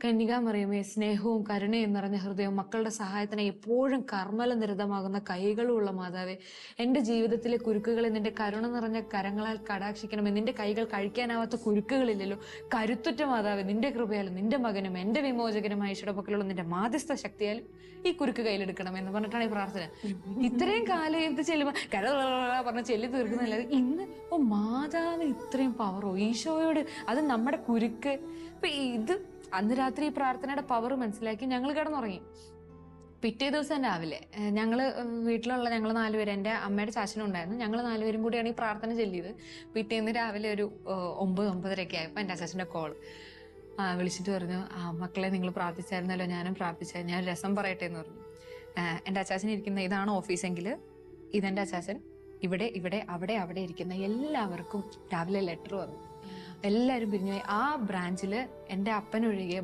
കന്യകാമറിയമേ, സ്നേഹവും കരുണയും നിറഞ്ഞ ഹൃദയവും മക്കളുടെ സഹായത്തിന് എപ്പോഴും കർമ്മല നിരതമാകുന്ന കൈകളുമുള്ള മാതാവേ, എന്റെ ജീവിതത്തിലെ കുരുക്കുകളെ നിന്റെ കരുണ നിറഞ്ഞ കരങ്ങളാൽ കടാക്ഷിക്കണമേ. നിന്റെ കൈകൾ കഴിക്കാനാവാത്ത കുരുക്കുകളില്ലല്ലോ. കരുത്തുറ്റ മാതാവേ, നിന്റെ കൃപയാലും നിന്റെ മകനും എന്റെ വിമോചകനുമായ ഈശോയുടെ പക്കലുള്ള നിന്റെ മാധ്യസ്ഥ ശക്തിയാലും ഈ കുരുക്ക് കയ്യിലെടുക്കണമെന്ന് പറഞ്ഞിട്ടാണ് ഈ പ്രാർത്ഥന. ഇത്രയും കാലം എന്ത് ചെല്ലുമ്പോ പറഞ്ഞ ചെല്ലി തീർക്കുന്നില്ല. ഇന്ന് മാതാവിന് ഇത്രയും പവറോ ഈശോയോട്, അത് നമ്മുടെ കുരുക്ക്. ഇപ്പൊ ഇത് അന്ന് രാത്രി ഈ പ്രാർത്ഥനയുടെ പവർ മനസ്സിലാക്കി ഞങ്ങൾ കിടന്നുറങ്ങി. പിറ്റേ ദിവസം രാവിലെ ഞങ്ങള് ഞങ്ങൾ 4 പേര്, എൻ്റെ അമ്മയുടെ ചാച്ചനും ഉണ്ടായിരുന്നു, ഞങ്ങൾ 4 പേരും കൂടിയാണ് ഈ പ്രാർത്ഥന ചൊല്ലിയത്. പിറ്റേന്ന് രാവിലെ ഒരു 9-9:30 ആയപ്പോൾ എൻ്റെ അച്ചാച്ചൻ്റെ കോൾ വിളിച്ചിട്ട് പറഞ്ഞു, മക്കളെ നിങ്ങൾ പ്രാർത്ഥിച്ചായിരുന്നല്ലോ, ഞാനും പ്രാർത്ഥിച്ചായിരുന്നു, ഞാൻ രസം പറയട്ടെ എന്ന് പറഞ്ഞു. എൻ്റെ അച്ചാച്ചൻ ഇരിക്കുന്ന ഇതാണ് ഓഫീസെങ്കിൽ, ഇതെൻ്റെ അച്ചാച്ചൻ ഇവിടെ ഇവിടെ അവിടെ അവിടെ ഇരിക്കുന്ന എല്ലാവർക്കും രാവിലെ ലെറ്റർ വന്നു. എല്ലാവരും പിരിഞ്ഞുപോയി. ആ ബ്രാഞ്ചിൽ എൻ്റെ അപ്പനൊഴികെ